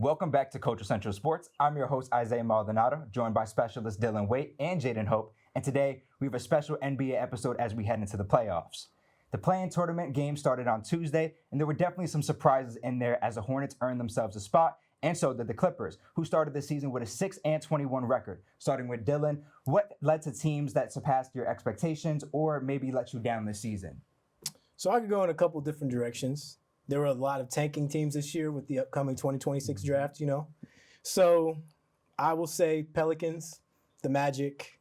Welcome back to Culture Central Sports. I'm your host, Isaiah Maldonado, joined by specialists Dylan Waite and Jaiden Hope. And today, we have a special NBA episode as we head into the playoffs. The play-in tournament game started on Tuesday, and there were definitely some surprises in there as the Hornets earned themselves a spot, and so did the Clippers, who started the season with a 6-21 record. Starting with Dylan, what led to teams that surpassed your expectations or maybe let you down this season? So I could go in a couple different directions. There were a lot of tanking teams this year with the upcoming 2026 draft, So I will say Pelicans, the Magic.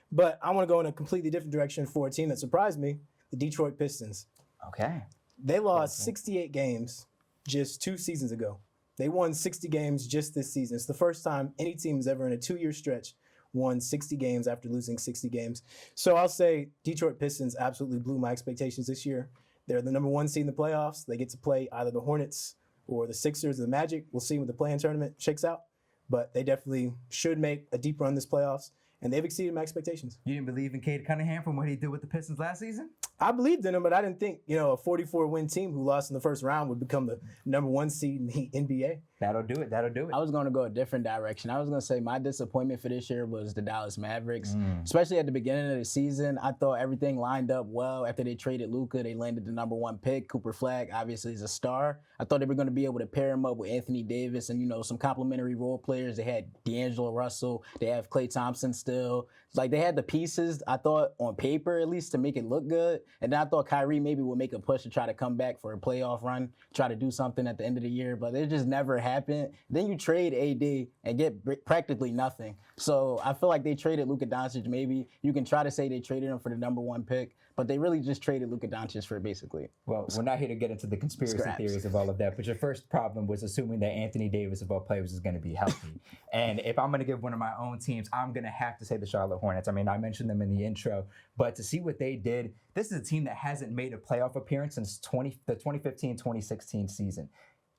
But I want to go in a completely different direction for a team that surprised me, the Detroit Pistons. Okay. They lost 68 games just 2 seasons ago. They won 60 games just this season. It's the first time any team has ever in a 2-year stretch won 60 games after losing 60 games. So I'll say Detroit Pistons absolutely blew my expectations this year. They're the number 1 seed in the playoffs. They get to play either the Hornets or the Sixers or the Magic. We'll see when the play-in tournament shakes out. But they definitely should make a deep run this playoffs. And they've exceeded my expectations. You didn't believe in Cade Cunningham from what he did with the Pistons last season? I believed in him, but I didn't think, a 44-win team who lost in the first round would become the number 1 seed in the NBA. That'll do it. I was going to go a different direction. I was going to say my disappointment for this year was the Dallas Mavericks. Especially at the beginning of the season, I thought everything lined up well. After they traded Luka, they landed the number 1 pick. Cooper Flagg, obviously, is a star. I thought they were going to be able to pair him up with Anthony Davis and, some complementary role players. They had D'Angelo Russell. They have Klay Thompson still. Like, they had the pieces, I thought, on paper at least, to make it look good. And then I thought Kyrie maybe would make a push to try to come back for a playoff run, try to do something at the end of the year, but it just never happened. Then you trade AD and get practically nothing. So I feel like they traded Luka Doncic. Maybe you can try to say they traded him for the number 1 pick, but they really just traded Luka Doncic for basically. Well, we're not here to get into the conspiracy theories of all of that, but your first problem was assuming that Anthony Davis, of all players, is going to be healthy. And if I'm going to give one of my own teams, I'm going to have to say the Charlotte Hornets. I mean, I mentioned them in the intro, but to see what they did, this is a team that hasn't made a playoff appearance since the 2015-2016 season.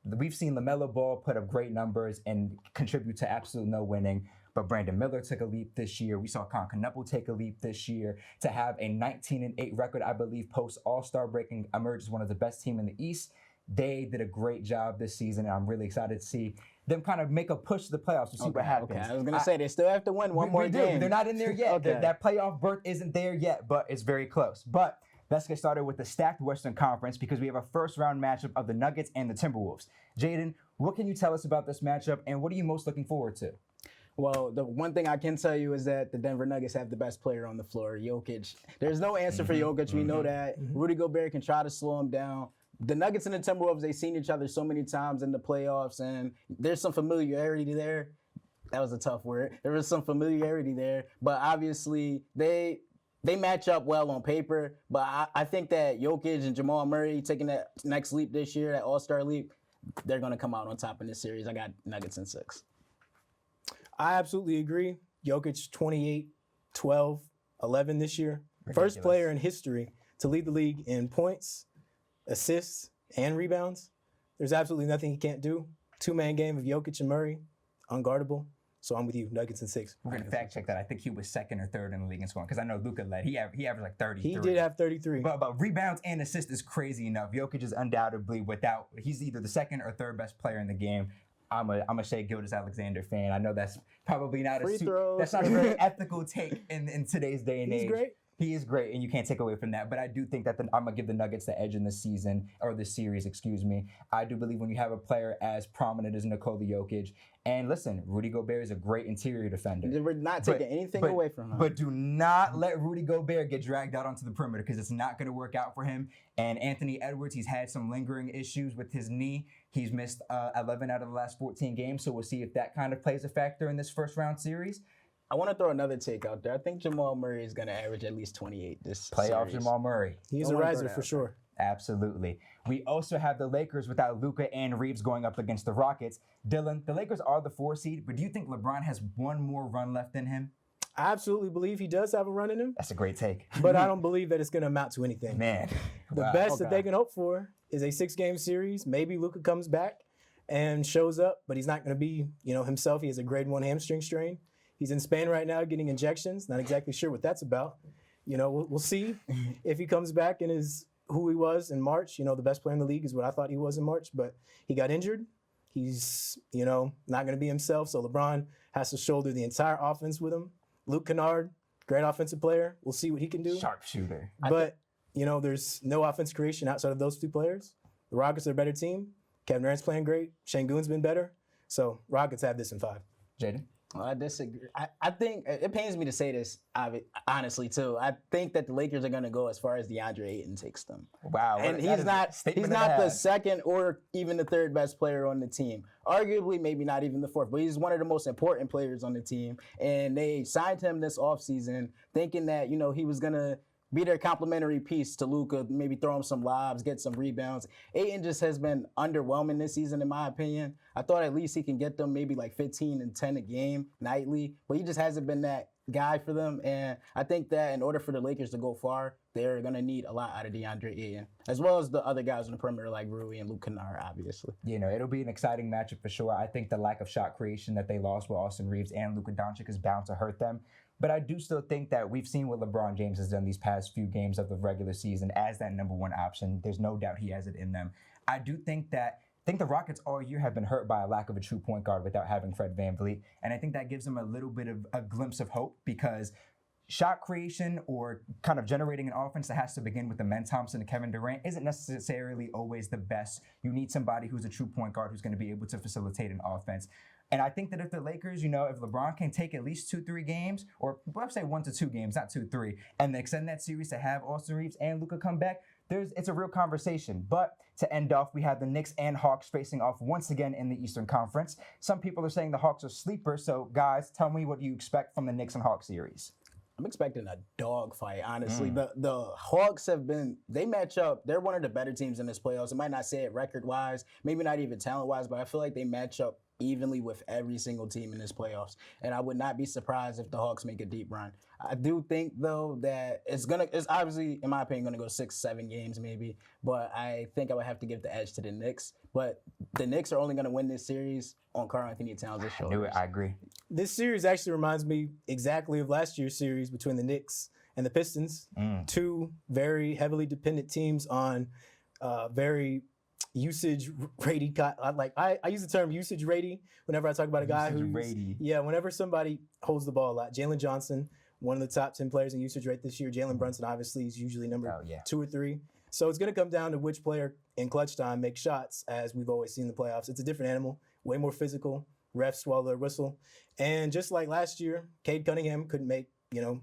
We've seen LaMelo Ball put up great numbers and contribute to absolute no winning. But Brandon Miller took a leap this year. We saw Con Knuckle take a leap this year to have a 19-8 record, I believe, post All-Star break and emerge as one of the best teams in the East. They did a great job this season, and I'm really excited to see them kind of make a push to the playoffs to see what happens. Okay, I was going to say, they still have to win one more game. They're not in there yet. That playoff berth isn't there yet, but it's very close. But let's get started with the stacked Western Conference because we have a first-round matchup of the Nuggets and the Timberwolves. Jaiden, what can you tell us about this matchup, and what are you most looking forward to? Well, the one thing I can tell you is that the Denver Nuggets have the best player on the floor, Jokic. There's no answer for Jokic. We know that. Rudy Gobert can try to slow him down. The Nuggets and the Timberwolves, they've seen each other so many times in the playoffs, and there's some familiarity there. That was a tough word. There was some familiarity there, but obviously they match up well on paper. But I think that Jokic and Jamal Murray taking that next leap this year, that All-Star leap, they're going to come out on top in this series. I got Nuggets in 6. I absolutely agree. Jokic 28, 12, 11 this year. Ridiculous. First player in history to lead the league in points, assists, and rebounds. There's absolutely nothing he can't do. 2-man game of Jokic and Murray, unguardable. So I'm with you, Nuggets in 6. We're going to fact check that. I think he was 2nd or 3rd in the league in scoring because I know Luka led. He averaged like 33. He did have 33. But rebounds and assists is crazy enough. Jokic is undoubtedly he's either the 2nd or 3rd best player in the game. I'm a Shai Gilgeous-Alexander fan. I know that's probably not that's not a very ethical take in today's day and age. He's great. He is great, and you can't take away from that. But I do think that I'm going to give the Nuggets the edge in this season, or this series, excuse me. I do believe when you have a player as prominent as Nikola Jokic, and listen, Rudy Gobert is a great interior defender. We're not taking anything away from him. But do not let Rudy Gobert get dragged out onto the perimeter because it's not going to work out for him. And Anthony Edwards, he's had some lingering issues with his knee. He's missed 11 out of the last 14 games, so we'll see if that kind of plays a factor in this first-round series. I want to throw another take out there. I think Jamal Murray is going to average at least 28 this Playoff series. Jamal Murray. He's a riser for sure. Absolutely. We also have the Lakers without Luka and Reeves going up against the Rockets. Dylan, the Lakers are the 4 seed, but do you think LeBron has one more run left in him? I absolutely believe he does have a run in him. That's a great take. But I don't believe that it's going to amount to anything. Man. The best that they can hope for is a 6-game series. Maybe Luka comes back and shows up, but he's not going to be, himself. He has a grade 1 hamstring strain. He's in Spain right now getting injections. Not exactly sure what that's about. We'll see if he comes back and is who he was in March. The best player in the league is what I thought he was in March, but he got injured. He's, not going to be himself. So LeBron has to shoulder the entire offense with him. Luke Kennard, great offensive player. We'll see what he can do. Sharpshooter. But, there's no offense creation outside of those two players. The Rockets are a better team. Kevin Durant's playing great. Şengün's been better. So Rockets have this in 5. Jaiden? Well, I disagree. I think it pains me to say this, honestly, too. I think that the Lakers are going to go as far as DeAndre Ayton takes them. Wow. And he's not the second or even the third best player on the team. Arguably, maybe not even the fourth, but he's one of the most important players on the team. And they signed him this offseason thinking that, he was going to be their complimentary piece to Luka, maybe throw him some lobs, get some rebounds. Ayton just has been underwhelming this season, in my opinion. I thought at least he can get them maybe like 15 and 10 a game nightly, but he just hasn't been that guy for them. And I think that in order for the Lakers to go far, they're going to need a lot out of DeAndre Ayton, as well as the other guys on the perimeter like Rui and Luke Kennard, obviously. It'll be an exciting matchup for sure. I think the lack of shot creation that they lost with Austin Reeves and Luka Doncic is bound to hurt them. But I do still think that we've seen what LeBron James has done these past few games of the regular season as that number one option. There's no doubt he has it in them. I do think the Rockets all year have been hurt by a lack of a true point guard without having Fred VanVleet. And I think that gives them a little bit of a glimpse of hope because shot creation or kind of generating an offense that has to begin with the Men Thompson and Kevin Durant isn't necessarily always the best. You need somebody who's a true point guard who's going to be able to facilitate an offense. And I think that if the Lakers, if LeBron can take at least 2-3 games, or let's say 1 to 2 games, not 2-3, and extend that series to have Austin Reeves and Luka come back, it's a real conversation. But to end off, we have the Knicks and Hawks facing off once again in the Eastern Conference. Some people are saying the Hawks are sleepers. So guys, tell me what you expect from the Knicks and Hawks series. I'm expecting a dogfight, honestly. The Hawks they match up. They're one of the better teams in this playoffs. I might not say it record-wise, maybe not even talent-wise, but I feel like they match up evenly with every single team in this playoffs. And I would not be surprised if the Hawks make a deep run. I do think, though, that it's obviously, in my opinion, going to go 6-7 games maybe. But I think I would have to give the edge to the Knicks. But the Knicks are only going to win this series on Karl-Anthony Towns' shoulders. I knew it. I agree. This series actually reminds me exactly of last year's series between the Knicks and the Pistons. Two very heavily dependent teams on very usage rating. I use the term usage rating whenever I talk about a guy whenever somebody holds the ball a lot. Jalen Johnson, one of the top 10 players in usage rate this year. Jalen Brunson obviously is usually number 2 or 3. So it's going to come down to which player in clutch time makes shots, as we've always seen in the playoffs. It's a different animal, way more physical. Refs swallow their whistle. And just like last year, Cade Cunningham couldn't make,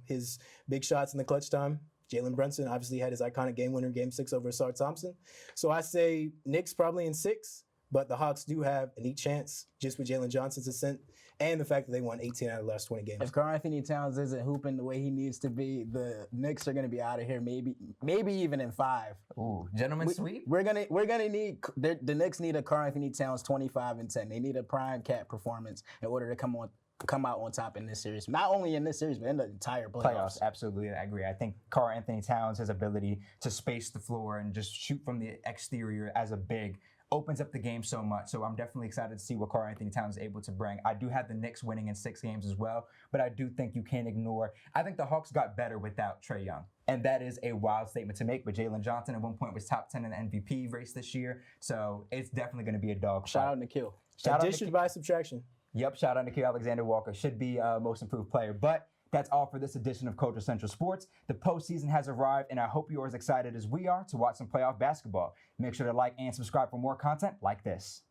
his big shots in the clutch time. Jalen Brunson obviously had his iconic game winner in Game 6 over Asar Thompson. So I say Knicks probably in 6, but the Hawks do have a neat chance just with Jalen Johnson's ascent and the fact that they won 18 out of the last 20 games. If Karl-Anthony Towns isn't hooping the way he needs to be, the Knicks are going to be out of here maybe even in 5. Ooh, gentlemen sweep. We're gonna need the Knicks need a Karl-Anthony Towns 25 and 10. They need a prime cat performance in order to come out on top in this series. Not only in this series, but in the entire playoffs. Absolutely, I agree. I think Karl-Anthony Towns' his ability to space the floor and just shoot from the exterior as a big opens up the game so much. So I'm definitely excited to see what Karl-Anthony Towns is able to bring. I do have the Knicks winning in 6 games as well, but I do think you can't ignore, I think the Hawks got better without Trae Young. And that is a wild statement to make, but Jalen Johnson at one point was top 10 in the MVP race this year. So it's definitely going to be a dog fight. Shout out Nikhil. Addition by subtraction. Yep, shout out to Nikhil Alexander-Walker. Should be most improved player. But that's all for this edition of Culture Central Sports. The postseason has arrived, and I hope you are as excited as we are to watch some playoff basketball. Make sure to like and subscribe for more content like this.